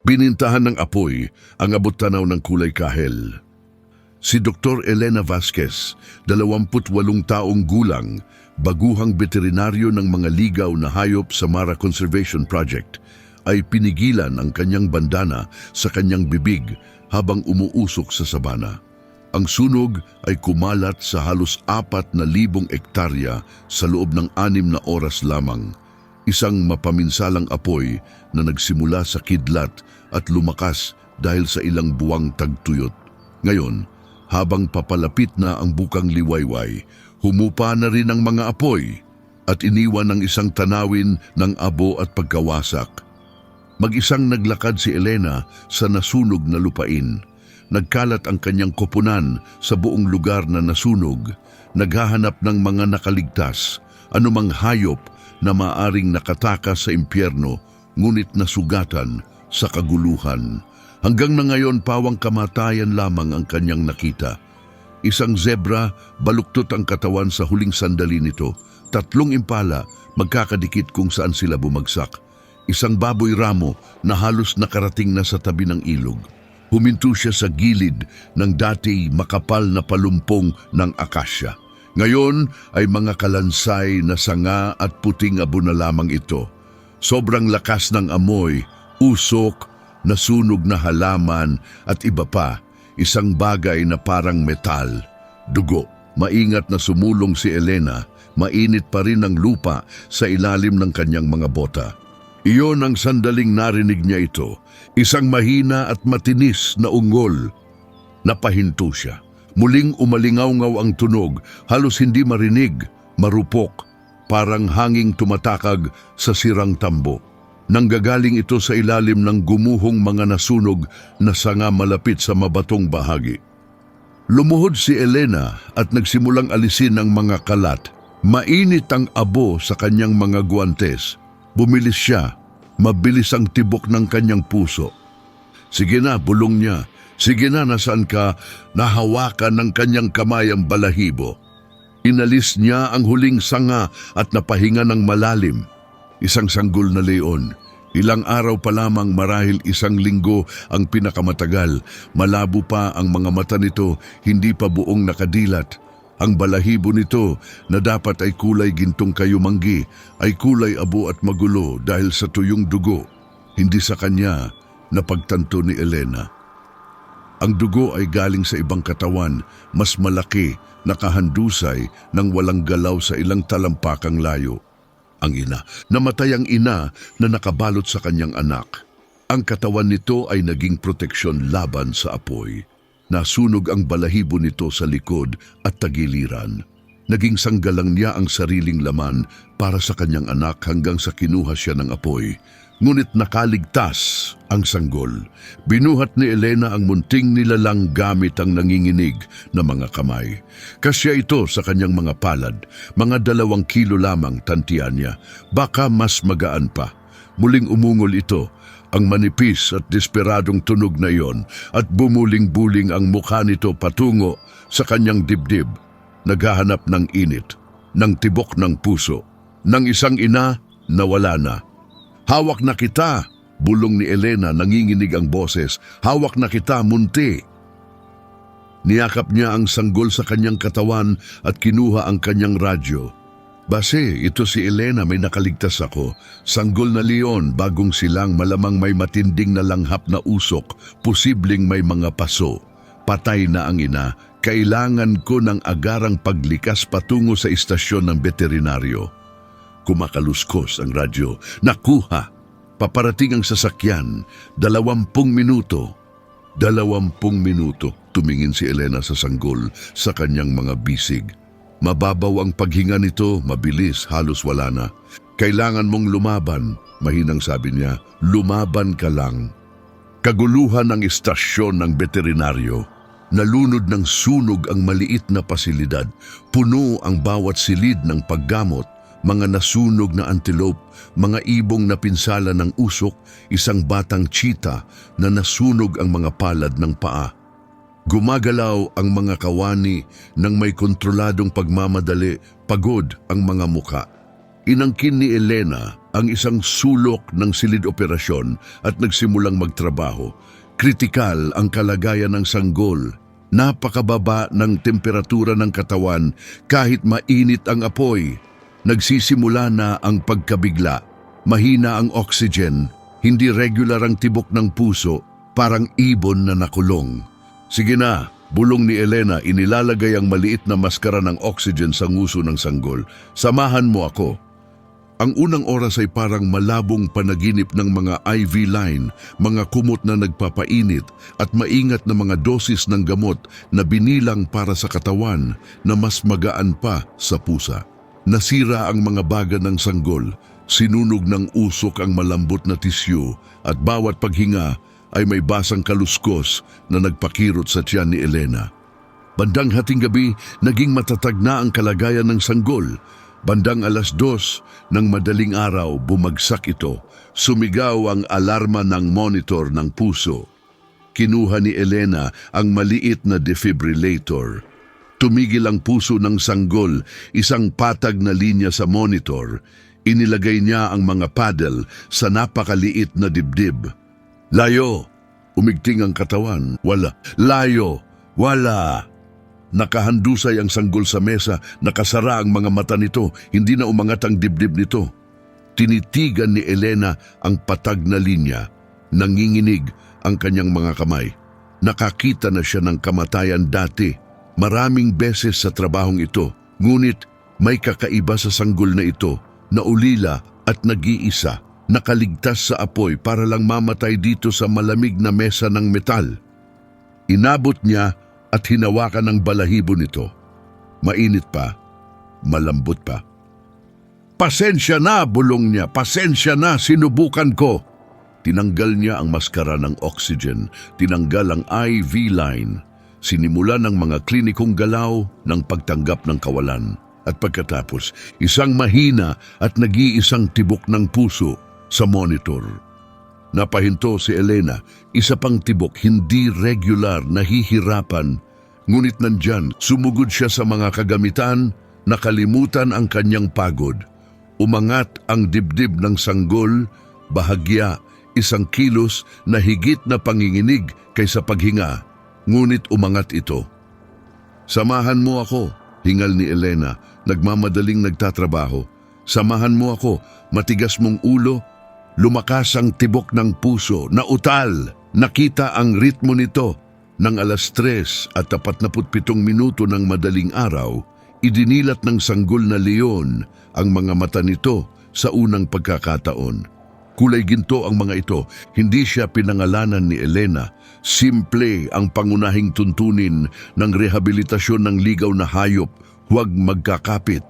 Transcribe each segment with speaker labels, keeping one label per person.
Speaker 1: Binintahan ng apoy ang abot-tanaw ng kulay kahel. Si Dr. Elena Vasquez, 28 taong gulang, baguhang veterinaryo ng mga ligaw na hayop sa Mara Conservation Project, ay pinigilan ang kanyang bandana sa kanyang bibig habang umuusok sa sabana. Ang sunog ay kumalat sa halos 4,000 ektarya sa loob ng 6 na oras lamang. Isang mapaminsalang apoy na nagsimula sa kidlat at lumakas dahil sa ilang buwang tagtuyot. Ngayon, habang papalapit na ang bukang liwayway, humupa na rin ang mga apoy at iniwan ng isang tanawin ng abo at pagkawasak. Mag-isang naglakad si Elena sa nasunog na lupain. Nagkalat ang kanyang koponan sa buong lugar na nasunog, naghahanap ng mga nakaligtas, anumang hayop na maaring nakatakas sa impyerno, ngunit nasugatan sa kaguluhan. Hanggang na ngayon pawang kamatayan lamang ang kanyang nakita. Isang zebra, baluktot ang katawan sa huling sandali nito. 3 impala, magkakadikit kung saan sila bumagsak. Isang baboy ramo na halos nakarating na sa tabi ng ilog. Huminto siya sa gilid ng dati makapal na palumpong ng akasya. Ngayon ay mga kalansay na sanga at puting abo na lamang ito. Sobrang lakas ng amoy, usok, nasunog na halaman at iba pa, isang bagay na parang metal, dugo. Maingat na sumulong si Elena, mainit pa rin ang lupa sa ilalim ng kanyang mga bota. Iyon ang sandaling narinig niya ito, isang mahina at matinis na ungol. Napahinto siya. Muling umalingaw-ngaw ang tunog, halos hindi marinig, marupok, parang hanging tumatakag sa sirang tambo. Nanggagaling ito sa ilalim ng gumuhong mga nasunog na sanga malapit sa mabatong bahagi. Lumuhod si Elena at nagsimulang alisin ang mga kalat. Mainit ang abo sa kanyang mga guwantes. Bumilis siya, mabilis ang tibok ng kanyang puso. Sige na, bulong niya. Sige na, nasaan ka? Nahawakan ng kanyang kamay ang balahibo. Inalis niya ang huling sanga at napahinga ng malalim. Isang sanggol na leon. Ilang araw pa lamang, marahil 1 linggo ang pinakamatagal. Malabo pa ang mga mata nito, hindi pa buong nakadilat. Ang balahibo nito na dapat ay kulay gintong kayumanggi ay kulay abo at magulo dahil sa tuyong dugo. Hindi sa kanya napagtanto ni Elena. Ang dugo ay galing sa ibang katawan, mas malaki, nakahandusay nang walang galaw sa ilang talampakang layo. Ang ina, namatay ang ina na nakabalot sa kanyang anak. Ang katawan nito ay naging proteksyon laban sa apoy. Nasunog ang balahibo nito sa likod at tagiliran. Naging sanggalang niya ang sariling laman para sa kanyang anak hanggang sa kinuha siya ng apoy. Ngunit nakaligtas ang sanggol. Binuhat ni Elena ang munting nilalang gamit ang nanginginig na mga kamay. Kasya ito sa kanyang mga palad, mga 2 kilo lamang tantiyan niya. Baka mas magaan pa. Muling umungol ito, ang manipis at desperadong tunog na iyon, at bumuling-buling ang mukha nito patungo sa kanyang dibdib. Naghahanap ng init, ng tibok ng puso, ng isang ina na wala na. Hawak na kita, bulong ni Elena, nanginginig ang boses. Hawak na kita, munti. Niyakap niya ang sanggol sa kanyang katawan at kinuha ang kanyang radyo. Base, ito si Elena, may nakaligtas ako. Sanggol na leon, bagong silang, malamang may matinding na langhap na usok, posibleng may mga paso. Patay na ang ina, kailangan ko ng agarang paglikas patungo sa istasyon ng veterinaryo. Kumakaluskos ang radyo. Nakuha! Paparating ang sasakyan. 20 minuto. 20 minuto. Tumingin si Elena sa sanggol sa kanyang mga bisig. Mababaw ang paghinga nito, mabilis, halos wala na. Kailangan mong lumaban, mahinang sabi niya. Lumaban ka lang. Kaguluhan ng istasyon ng veterinaryo. Nalunod ng sunog ang maliit na pasilidad. Puno ang bawat silid ng paggamot. Mga nasunog na antelope, mga ibong na pinsala ng usok, isang batang cheetah na nasunog ang mga palad ng paa. Gumagalaw ang mga kawani ng may kontroladong pagmamadali, pagod ang mga muka. Inangkin ni Elena ang isang sulok ng silid operasyon at nagsimulang magtrabaho. Kritikal ang kalagayan ng sanggol. Napakababa ng temperatura ng katawan kahit mainit ang apoy. Nagsisimula na ang pagkabigla. Mahina ang oxygen, hindi regular ang tibok ng puso, parang ibon na nakulong. Sige na, bulong ni Elena, inilalagay ang maliit na maskara ng oxygen sa nguso ng sanggol. Samahan mo ako. Ang unang oras ay parang malabong panaginip ng mga IV line, mga kumot na nagpapainit at maingat na mga dosis ng gamot na binilang para sa katawan na mas magaan pa sa pusa. Nasira ang mga baga ng sanggol, sinunog ng usok ang malambot na tisyu at bawat paghinga ay may basang kaluskos na nagpakirot sa tiyan ni Elena. Bandang hating gabi, naging matatag na ang kalagayan ng sanggol. Bandang 2:00 ng madaling araw, bumagsak ito. Sumigaw ang alarma ng monitor ng puso. Kinuha ni Elena ang maliit na defibrillator. Tumigil ang puso ng sanggol, isang patag na linya sa monitor. Inilagay niya ang mga paddle sa napakaliit na dibdib. Layo! Umigting ang katawan. Wala. Layo! Wala! Nakahandusay ang sanggol sa mesa, nakasara ang mga mata nito, hindi na umangat ang dibdib nito. Tinitigan ni Elena ang patag na linya. Nanginginig ang kanyang mga kamay. Nakakita na siya ng kamatayan dati. Maraming beses sa trabahong ito, ngunit may kakaiba sa sanggol na ito, na ulila at nag-iisa, nakaligtas sa apoy para lang mamatay dito sa malamig na mesa ng metal. Inabot niya at hinawakan ang balahibo nito. Mainit pa, malambot pa. Pasensya na, bulong niya, pasensya na, sinubukan ko. Tinanggal niya ang maskara ng oxygen, tinanggal ang IV line, sinimula ng mga klinikong galaw ng pagtanggap ng kawalan. At pagkatapos, isang mahina at nag-iisang tibok ng puso sa monitor. Napahinto si Elena, isa pang tibok, hindi regular, nahihirapan. Ngunit nandyan, sumugod siya sa mga kagamitan, nakalimutan ang kanyang pagod. Umangat ang dibdib ng sanggol, bahagya, isang kilos na higit na panginginig kaysa paghinga. Ngunit umangat ito. Samahan mo ako, hingal ni Elena, nagmamadaling nagtatrabaho. Samahan mo ako, matigas mong ulo. Lumakas ang tibok ng puso, nautal. Nakita ang ritmo nito. Nang 3:47 minuto ng madaling araw, idinilat ng sanggol na leon ang mga mata nito sa unang pagkakataon. Kulay ginto ang mga ito, hindi siya pinangalanan ni Elena. Simple ang pangunahing tuntunin ng rehabilitasyon ng ligaw na hayop, huwag magkakapit.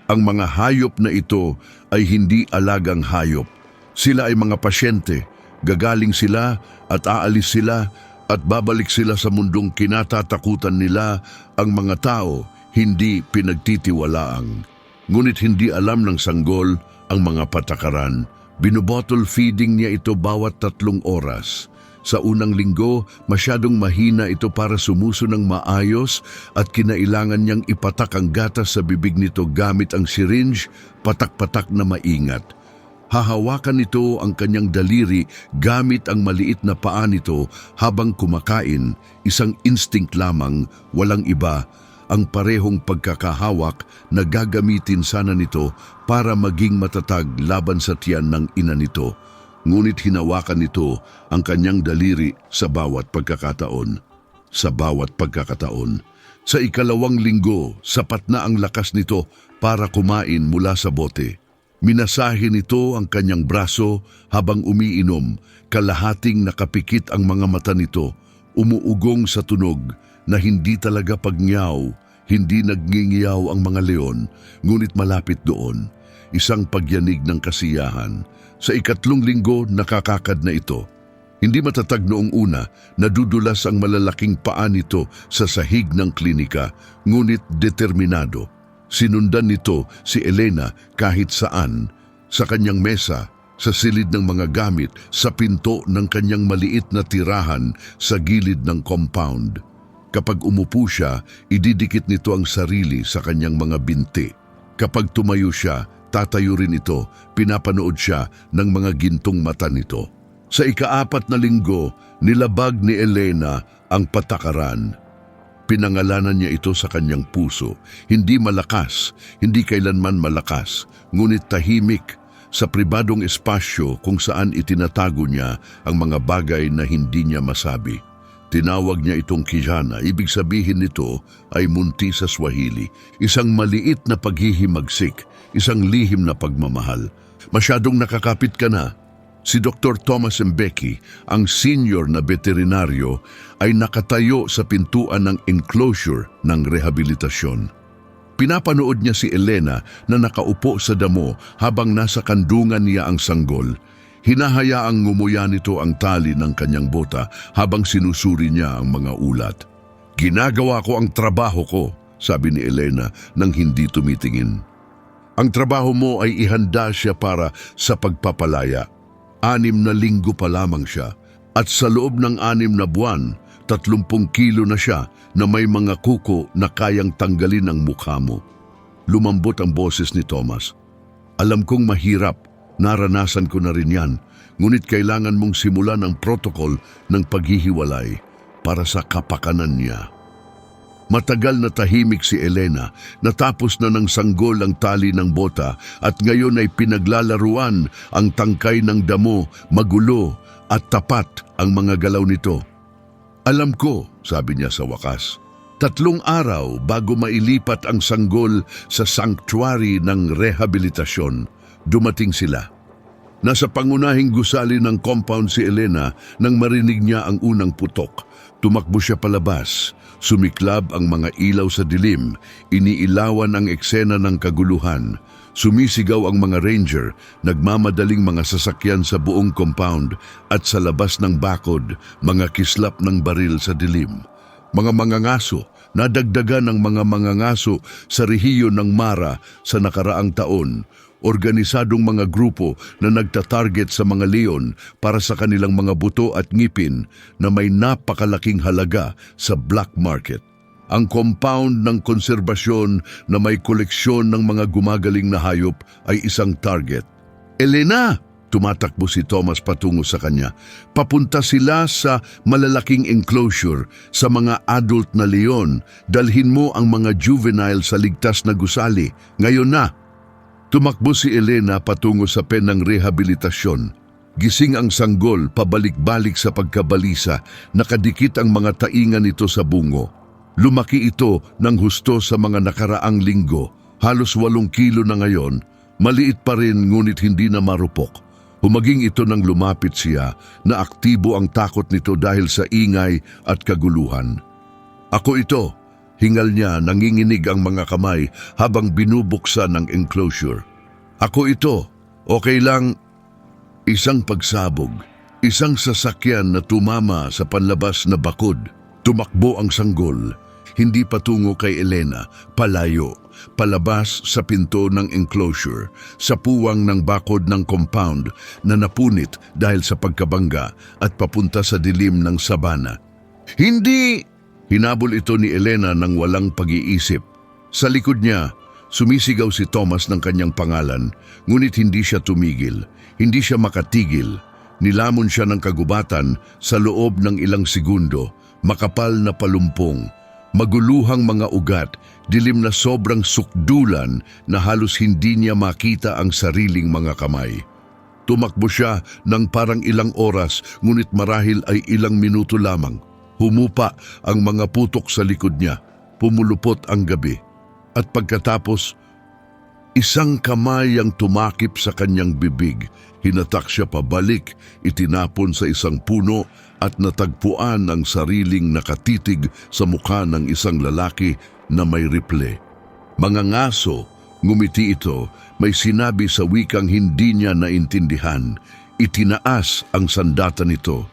Speaker 1: Ang mga hayop na ito ay hindi alagang hayop. Sila ay mga pasyente, gagaling sila at aalis sila at babalik sila sa mundong kinatatakutan nila. Ang mga tao hindi pinagtitiwalaang. Ngunit hindi alam ng sanggol ang mga patakaran. Binobottle feeding niya ito bawat 3 oras. Sa unang linggo, masyadong mahina ito para sumuso ng maayos at kinailangan niyang ipatak ang gatas sa bibig nito gamit ang syringe, patak-patak na maingat. Hahawakan nito ang kanyang daliri gamit ang maliit na paa nito habang kumakain, isang instinct lamang, walang iba, ang parehong pagkakahawak na gagamitin sana nito para maging matatag laban sa tiyan ng ina nito. Ngunit hinawakan nito ang kanyang daliri sa bawat pagkakataon. Sa bawat pagkakataon. Sa 2nd linggo, sapat na ang lakas nito para kumain mula sa bote. Minasahe nito ang kanyang braso habang umiinom, kalahating nakapikit ang mga mata nito, umuugong sa tunog na hindi talaga pagnyaw, hindi nagngingiyaw ang mga leon, ngunit malapit doon, isang pagyanig ng kasiyahan. Sa 3rd linggo, nakakakad na ito. Hindi matatag noong una, nadudulas ang malalaking paa nito sa sahig ng klinika, ngunit determinado. Sinundan nito si Elena kahit saan, sa kanyang mesa, sa silid ng mga gamit, sa pinto ng kanyang maliit na tirahan sa gilid ng compound. Kapag umupo siya, ididikit nito ang sarili sa kanyang mga binti. Kapag tumayo siya, nagtatayo rin ito, pinapanood siya ng mga gintong mata nito. Sa ika-4 na linggo, nilabag ni Elena ang patakaran. Pinangalanan niya ito sa kanyang puso. Hindi malakas, hindi kailanman malakas, ngunit tahimik sa pribadong espasyo kung saan itinatago niya ang mga bagay na hindi niya masabi. Tinawag niya itong Kijana, ibig sabihin nito ay munti sa Swahili, isang maliit na paghihimagsik, isang lihim na pagmamahal. Masyadong nakakapit ka na. Si Dr. Thomas Mbeki, ang senior na veterinaryo, ay nakatayo sa pintuan ng enclosure ng rehabilitasyon. Pinapanood niya si Elena na nakaupo sa damo habang nasa kandungan niya ang sanggol. Hinahayaang ngumuya nito ang tali ng kanyang bota habang sinusuri niya ang mga ulat. "Ginagawa ko ang trabaho ko," sabi ni Elena nang hindi tumitingin. "Ang trabaho mo ay ihanda siya para sa pagpapalaya. 6 na linggo pa lamang siya at sa loob ng 6 na buwan, 30 kilo na siya na may mga kuko na kayang tanggalin ang mukha mo." Lumambot ang boses ni Thomas. "Alam kong mahirap, naranasan ko na rin yan, ngunit kailangan mong simulan ang protocol ng paghihiwalay para sa kapakanan niya." Matagal na tahimik si Elena, natapos na ng sanggol ang tali ng bota at ngayon ay pinaglalaruan ang tangkay ng damo, magulo at tapat ang mga galaw nito. "Alam ko," sabi niya sa wakas. 3 araw bago mailipat ang sanggol sa sanctuary ng rehabilitasyon, dumating sila. Nasa pangunahing gusali ng compound si Elena nang marinig niya ang unang putok. Tumakbo siya palabas. Sumiklab ang mga ilaw sa dilim. Iniilawan ang eksena ng kaguluhan. Sumisigaw ang mga ranger, nagmamadaling mga sasakyan sa buong compound at sa labas ng bakod, mga kislap ng baril sa dilim. Mga mangangaso, nadagdagan ng mga mangangaso sa rehiyon ng Mara sa nakaraang taon. Organisadong mga grupo na nagtatarget sa mga leon para sa kanilang mga buto at ngipin na may napakalaking halaga sa black market. Ang compound ng konserbasyon na may koleksyon ng mga gumagaling na hayop ay isang target. "Elena!" Tumatakbo si Thomas patungo sa kanya. "Papunta sila sa malalaking enclosure, sa mga adult na leon. Dalhin mo ang mga juvenile sa ligtas na gusali. Ngayon na!" Tumakbo si Elena patungo sa pen ng rehabilitasyon. Gising ang sanggol, pabalik-balik sa pagkabalisa, nakadikit ang mga tainga nito sa bungo. Lumaki ito ng husto sa mga nakaraang linggo, halos 8 kilo na ngayon, maliit pa rin ngunit hindi na marupok. Humaging ito nang lumapit siya, na aktibo ang takot nito dahil sa ingay at kaguluhan. "Ako ito," hingal niya, nanginginig ang mga kamay habang binubuksan ng enclosure. "Ako ito, okay lang." Isang pagsabog, isang sasakyan na tumama sa panlabas na bakod. Tumakbo ang sanggol, hindi patungo kay Elena, palayo, palabas sa pinto ng enclosure, sa puwang ng bakod ng compound na napunit dahil sa pagkabangga at papunta sa dilim ng sabana. "Hindi!" Hinabol ito ni Elena nang walang pag-iisip. Sa likod niya, sumisigaw si Thomas ng kanyang pangalan, ngunit hindi siya tumigil, hindi siya makatigil. Nilamon siya ng kagubatan sa loob ng ilang segundo, makapal na palumpong, maguluhang mga ugat, dilim na sobrang sukdulan na halos hindi niya makita ang sariling mga kamay. Tumakbo siya ng parang ilang oras, ngunit marahil ay ilang minuto lamang. Humupa ang mga putok sa likod niya, pumulupot ang gabi. At pagkatapos, isang kamay ang tumakip sa kanyang bibig. Hinatak siya pabalik, itinapon sa isang puno at natagpuan ang sariling nakatitig sa mukha ng isang lalaki na may riple. Mangangaso, ngumiti ito, may sinabi sa wikang hindi niya naintindihan. Itinaas ang sandata nito.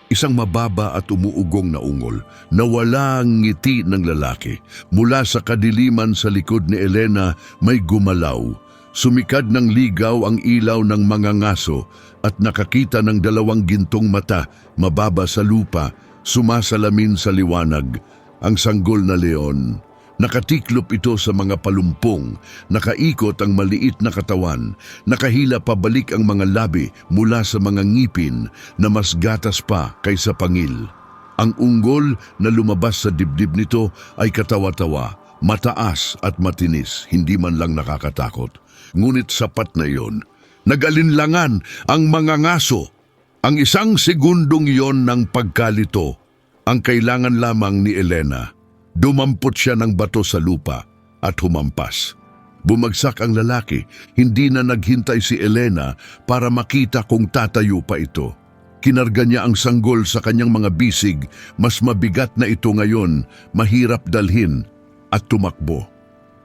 Speaker 1: Isang mababa at umuugong na ungol, na walang ngiti ng lalaki. Mula sa kadiliman sa likod ni Elena may gumalaw. Sumikad ng ligaw ang ilaw ng mga ngaso at nakakita ng 2 gintong mata, mababa sa lupa, sumasalamin sa liwanag. Ang sanggol na leon, Nakatiklop ito sa mga palumpong, nakaikot ang maliit na katawan, nakahila pabalik ang mga labi mula sa mga ngipin na mas gatas pa kaysa pangil. Ang unggol na lumabas sa dibdib nito ay katawa-tawa, mataas at matinis, hindi man lang nakakatakot. Ngunit sapat na iyon. Nag-alinlangan ang mga ngaso. Ang isang segundong iyon ng pagkalito, ang kailangan lamang ni Elena. Dumampot siya ng bato sa lupa at humampas. Bumagsak ang lalaki, hindi na naghintay si Elena para makita kung tatayo pa ito. Kinarga niya ang sanggol sa kanyang mga bisig, mas mabigat na ito ngayon, mahirap dalhin, at tumakbo.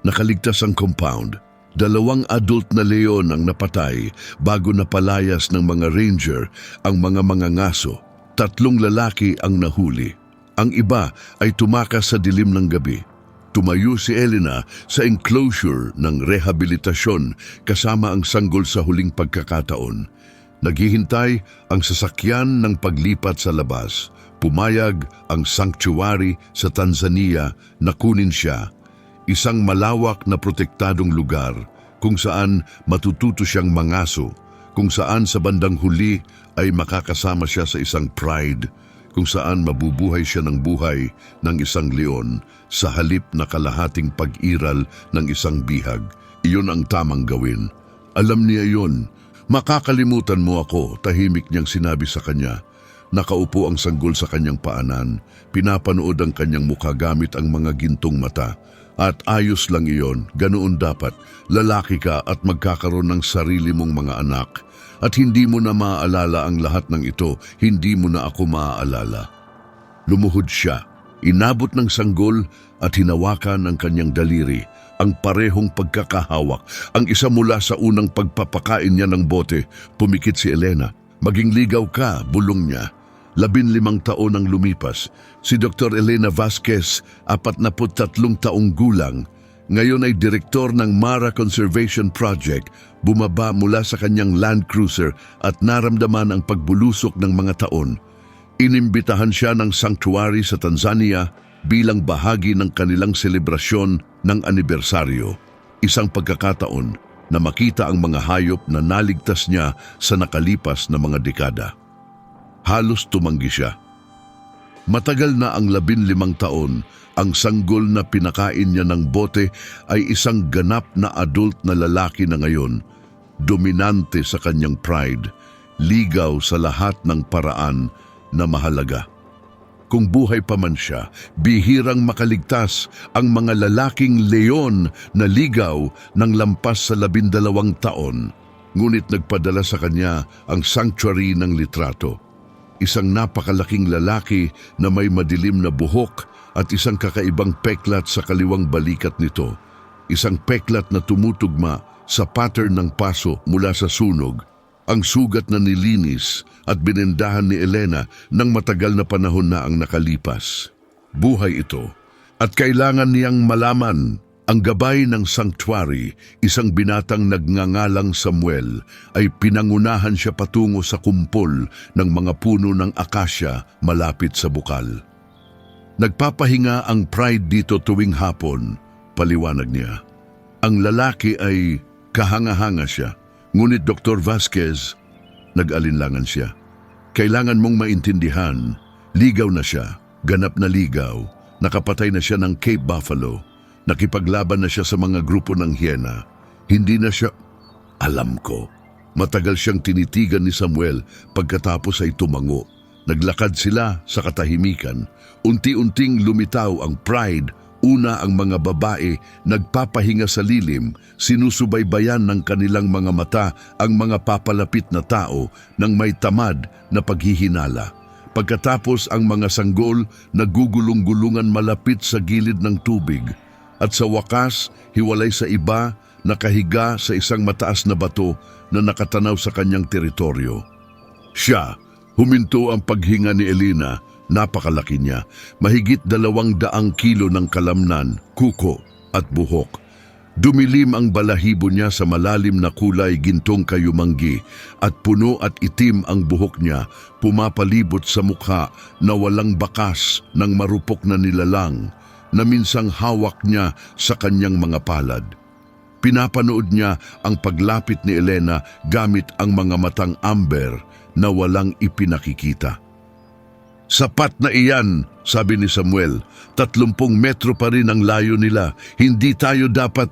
Speaker 1: Nakaligtas ang compound. 2 adult na leon ang napatay bago napalayas ng mga ranger ang mga ngaso. 3 lalaki ang nahuli. Ang iba ay tumakas sa dilim ng gabi. Tumayo si Elena sa enclosure ng rehabilitasyon kasama ang sanggol sa huling pagkakataon. Naghihintay ang sasakyan ng paglipat sa labas. Pumayag ang sanctuary sa Tanzania na kunin siya. Isang malawak na protektadong lugar kung saan matututo siyang mangaso, kung saan sa bandang huli ay makakasama siya sa isang pride, kung saan mabubuhay siya ng buhay ng isang leon sa halip na kalahating pag-iral ng isang bihag. Iyon ang tamang gawin. Alam niya iyon. Makakalimutan mo ako, tahimik niyang sinabi sa kanya. Nakaupo ang sanggol sa kanyang paanan, pinapanood ang kanyang mukha gamit ang mga gintong mata. At ayos lang iyon, ganoon dapat. Lalaki ka at magkakaroon ng sarili mong mga anak. At hindi mo na maaalala ang lahat ng ito, hindi mo na ako maaalala. Lumuhod siya, inabot ng sanggol at hinawakan ang kanyang daliri, ang parehong pagkakahawak, ang isa mula sa unang pagpapakain niya ng bote. Pumikit si Elena. Maging ligaw ka, bulong niya. 15 taon ang lumipas. Si Dr. Elena Vasquez, 43 taong gulang, ngayon ay direktor ng Mara Conservation Project, bumaba mula sa kanyang Land Cruiser at naramdaman ang pagbulusok ng mga taon. Inimbitahan siya ng sanctuary sa Tanzania bilang bahagi ng kanilang selebrasyon ng anibersaryo. Isang pagkakataon na makita ang mga hayop na naligtas niya sa nakalipas na mga dekada. Halos tumanggi siya. Matagal na ang 15 taon, ang sanggol na pinakain niya ng bote ay isang ganap na adult na lalaki na ngayon, dominante sa kanyang pride, ligaw sa lahat ng paraan na mahalaga. Kung buhay pa man siya, bihirang makaligtas ang mga lalaking leon na ligaw ng lampas sa 12 taon. Ngunit nagpadala sa kanya ang sanctuary ng litrato. Isang napakalaking lalaki na may madilim na buhok at isang kakaibang peklat sa kaliwang balikat nito. Isang peklat na tumutugma sa pattern ng paso mula sa sunog. Ang sugat na nilinis at binendahan ni Elena ng matagal na panahon na ang nakalipas. Buhay ito at kailangan niyang malaman. Ang gabay ng sanctuary, isang binatang nagngangalang Samuel, ay pinangunahan siya patungo sa kumpol ng mga puno ng akasya malapit sa bukal. Nagpapahinga ang pride dito tuwing hapon, paliwanag niya. Ang lalaki ay kahanga-hanga siya, ngunit Dr. Vasquez, nag-alinlangan siya. Kailangan mong maintindihan, ligaw na siya, ganap na ligaw, nakapatay na siya ng Cape Buffalo. Nakipaglaban na siya sa mga grupo ng hyena. Hindi na siya... Alam ko. Matagal siyang tinitigan ni Samuel pagkatapos ay tumango. Naglakad sila sa katahimikan. Unti-unting lumitaw ang pride. Una ang mga babae nagpapahinga sa lilim, sinusubaybayan ng kanilang mga mata ang mga papalapit na tao ng may tamad na paghihinala. Pagkatapos ang mga sanggol nagugulong-gulungan malapit sa gilid ng tubig. At sa wakas, hiwalay sa iba, nakahiga sa isang mataas na bato na nakatanaw sa kanyang teritoryo. Siya, huminto ang paghinga ni Elena, napakalaki niya, mahigit 200 kilo ng kalamnan, kuko at buhok. Dumilim ang balahibo niya sa malalim na kulay gintong kayumanggi at puno at itim ang buhok niya, pumapalibot sa mukha na walang bakas ng marupok na nilalang. na minsang hawak niya sa kanyang mga palad. Pinapanood niya ang paglapit ni Elena gamit ang mga matang amber na walang ipinakikita. "Sapat na iyan," sabi ni Samuel. 30 metro pa rin ang layo nila. Hindi tayo dapat...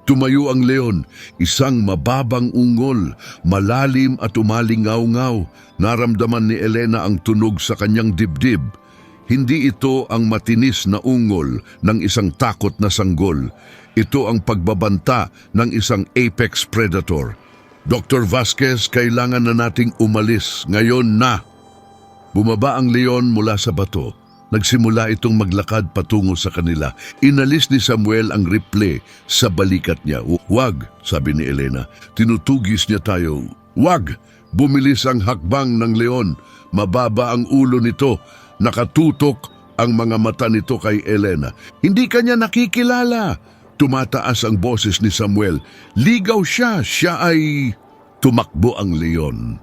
Speaker 1: Tumayo ang leon, isang mababang ungol, malalim at umalingaw-ngaw. Naramdaman ni Elena ang tunog sa kanyang dibdib. Hindi ito ang matinis na ungol ng isang takot na sanggol. Ito ang pagbabanta ng isang apex predator. "Dr. Vasquez, kailangan na nating umalis ngayon na." Bumaba ang leon mula sa bato. Nagsimula itong maglakad patungo sa kanila. Inalis ni Samuel ang rifle sa balikat niya. "Wag," sabi ni Elena. Tinutugis niya tayo. "Wag!" Bumilis ang hakbang ng leon. Mababa ang ulo nito. Nakatutok ang mga mata nito kay Elena. "Hindi kanya nakikilala." Tumataas ang boses ni Samuel. "Ligaw siya. Siya ay..." Tumakbo ang leon.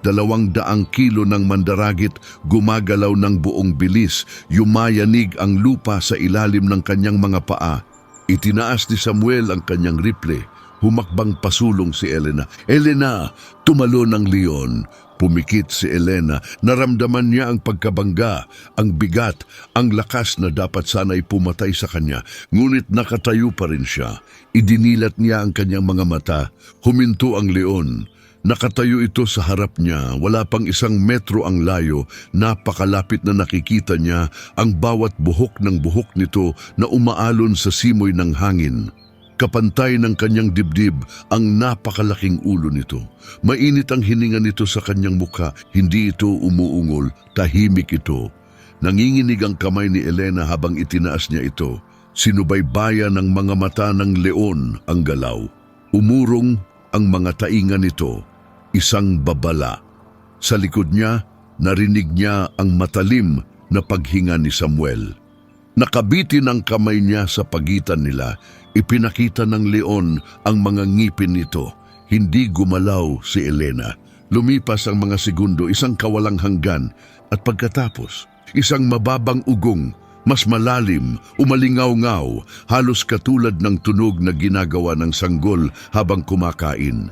Speaker 1: 200 kilo ng mandaragit gumagalaw ng buong bilis. Yumayanig ang lupa sa ilalim ng kanyang mga paa. Itinaas ni Samuel ang kanyang rifle. Humakbang pasulong si Elena. "Elena!" Tumalo ng leon. Pumikit si Elena. Naramdaman niya ang pagkabangga, ang bigat, ang lakas na dapat sana'y pumatay sa kanya. Ngunit nakatayo pa rin siya. Idinilat niya ang kanyang mga mata. Huminto ang leon. Nakatayo ito sa harap niya, wala pang 1 metro ang layo, napakalapit na nakikita niya ang bawat buhok ng buhok nito na umaalon sa simoy ng hangin. Kapantay ng kanyang dibdib ang napakalaking ulo nito. Mainit ang hininga nito sa kanyang mukha, hindi ito umuungol, tahimik ito. Nanginginig ang kamay ni Elena habang itinaas niya ito. Sinubaybayan ng mga mata ng leon ang galaw. Umurong ang mga tainga nito. Isang babala. Sa likod niya, narinig niya ang matalim na paghinga ni Samuel. Nakabitin ang kamay niya sa pagitan nila. Ipinakita ng leon ang mga ngipin nito. Hindi gumalaw si Elena. Lumipas ang mga segundo, isang kawalang hanggan. At pagkatapos, isang mababang ugong, mas malalim, umalingaw-ngaw, halos katulad ng tunog na ginagawa ng sanggol habang kumakain.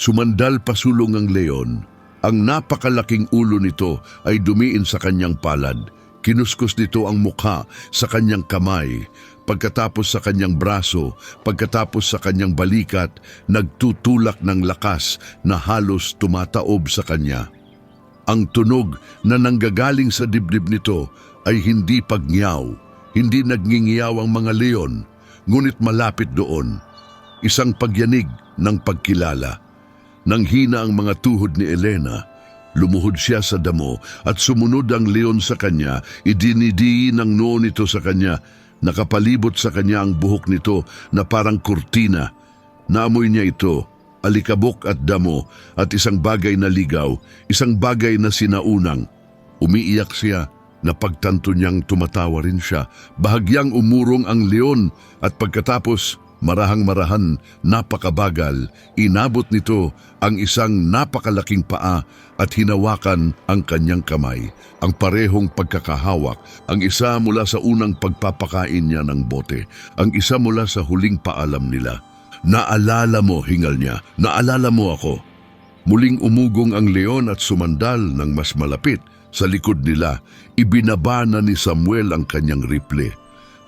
Speaker 1: Sumandal pasulong ang leon. Ang napakalaking ulo nito ay dumiin sa kanyang palad. Kinuskus nito ang mukha sa kanyang kamay. Pagkatapos sa kanyang braso, pagkatapos sa kanyang balikat, nagtutulak ng lakas na halos tumataob sa kanya. Ang tunog na nanggagaling sa dibdib nito ay hindi pagngiyaw. Hindi nagngingiyaw ang mga leon, ngunit malapit doon. Isang pagyanig ng pagkilala. Nang hina ang mga tuhod ni Elena, lumuhod siya sa damo at sumunod ang leon sa kanya. Idinidiin ang noo nito sa kanya. Nakapalibot sa kanya ang buhok nito na parang kurtina. Naamoy niya ito, alikabok at damo, at isang bagay na ligaw, isang bagay na sinaunang. Umiiyak siya. Napagtanto niyang tumatawa rin siya. Bahagyang umurong ang leon at pagkatapos, marahang-marahan, napakabagal, inabot nito ang isang napakalaking paa at hinawakan ang kanyang kamay. Ang parehong pagkakahawak, ang isa mula sa unang pagpapakain niya ng bote, ang isa mula sa huling paalam nila. "Naalala mo," hingal niya, "naalala mo ako." Muling umugong ang leon at sumandal ng mas malapit. Sa likod nila, ibinaba na ni Samuel ang kanyang rifle.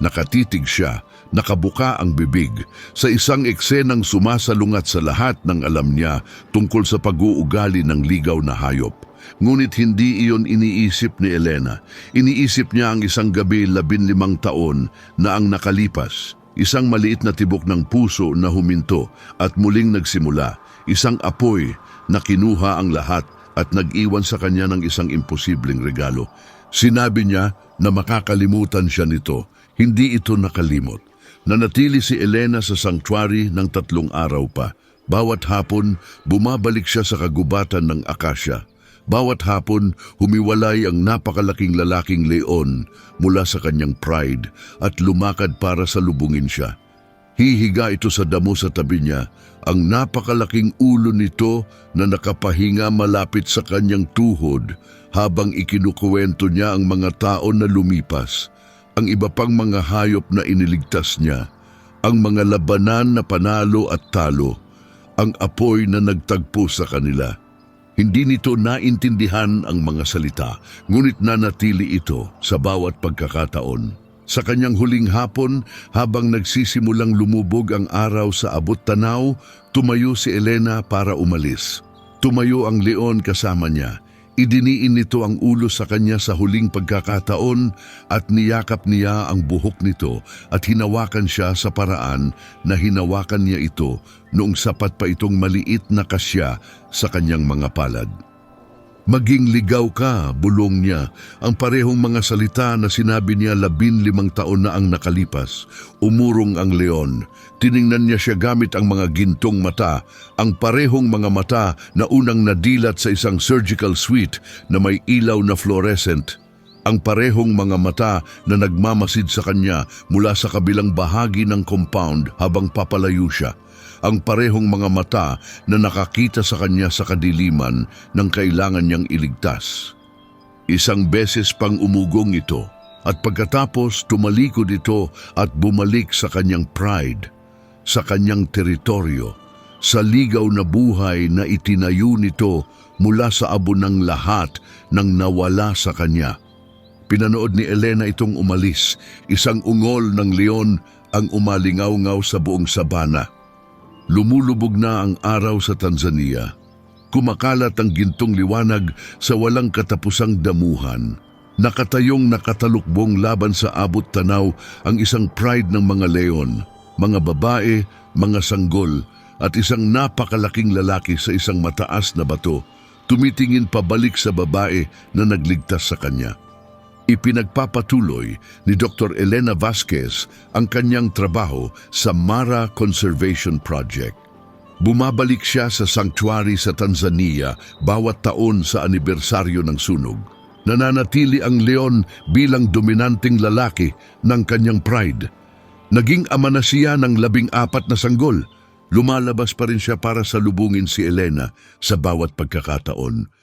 Speaker 1: Nakatitig siya, nakabuka ang bibig, sa isang eksenang sumasalungat sa lahat ng alam niya tungkol sa pag-uugali ng ligaw na hayop. Ngunit hindi iyon iniisip ni Elena. Iniisip niya ang isang gabi 15 taon na ang nakalipas. Isang maliit na tibok ng puso na huminto at muling nagsimula. Isang apoy na kinuha ang lahat at nag-iwan sa kanya ng isang imposibleng regalo. Sinabi niya na makakalimutan siya nito. Hindi ito nakalimot. Nanatili si Elena sa sanctuary ng 3 araw pa. Bawat hapon, bumabalik siya sa kagubatan ng akasya. Bawat hapon, humiwalay ang napakalaking lalaking leon mula sa kanyang pride at lumakad para salubungin siya. Hihiga ito sa damo sa tabi niya, ang napakalaking ulo nito na nakapahinga malapit sa kanyang tuhod habang ikinukuwento niya ang mga tao na lumipas. ang iba pang mga hayop na iniligtas niya, ang mga labanan na panalo at talo, ang apoy na nagtagpo sa kanila. Hindi nito naintindihan ang mga salita, ngunit nanatili ito sa bawat pagkakataon. Sa kanyang huling hapon, habang nagsisimulang lumubog ang araw sa abot tanaw, tumayo si Elena para umalis. Tumayo ang leon kasama niya. Idiniin nito ang ulo sa kanya sa huling pagkakataon at niyakap niya ang buhok nito at hinawakan siya sa paraan na hinawakan niya ito noong sapat pa itong maliit na kasya sa kanyang mga palad. Maging ligaw ka, bulong niya, ang parehong mga salita na sinabi niya 15 taon na ang nakalipas. Umurong ang leon. Tiningnan niya siya gamit ang mga gintong mata, ang parehong mga mata na unang nadilat sa isang surgical suite na may ilaw na fluorescent. Ang parehong mga mata na nagmamasid sa kanya mula sa kabilang bahagi ng compound habang papalayo siya. Ang parehong mga mata na nakakita sa kanya sa kadiliman nang kailangan niyang iligtas. Isang beses pang umugong ito at pagkatapos tumalikod ito at bumalik sa kanyang pride, sa kanyang teritoryo, sa ligaw na buhay na itinayo nito mula sa abo ng lahat ng nawala sa kanya. Pinanood ni Elena itong umalis, isang ungol ng leon ang umalingaw-ngaw sa buong sabana. Lumulubog na ang araw sa Tanzania. Kumakalat ang gintong liwanag sa walang katapusang damuhan. Nakatayong nakatalukbong laban sa abot tanaw ang isang pride ng mga leon, mga babae, mga sanggol, at isang napakalaking lalaki sa isang mataas na bato, tumitingin pabalik sa babae na nagligtas sa kanya. Ipinagpapatuloy ni Dr. Elena Vasquez ang kanyang trabaho sa Mara Conservation Project. Bumabalik siya sa sanctuary sa Tanzania bawat taon sa anibersaryo ng sunog. Nananatili ang leon bilang dominanteng lalaki ng kanyang pride. Naging ama na siya ng 14 na sanggol. Lumalabas pa rin siya para salubungin si Elena sa bawat pagkakataon.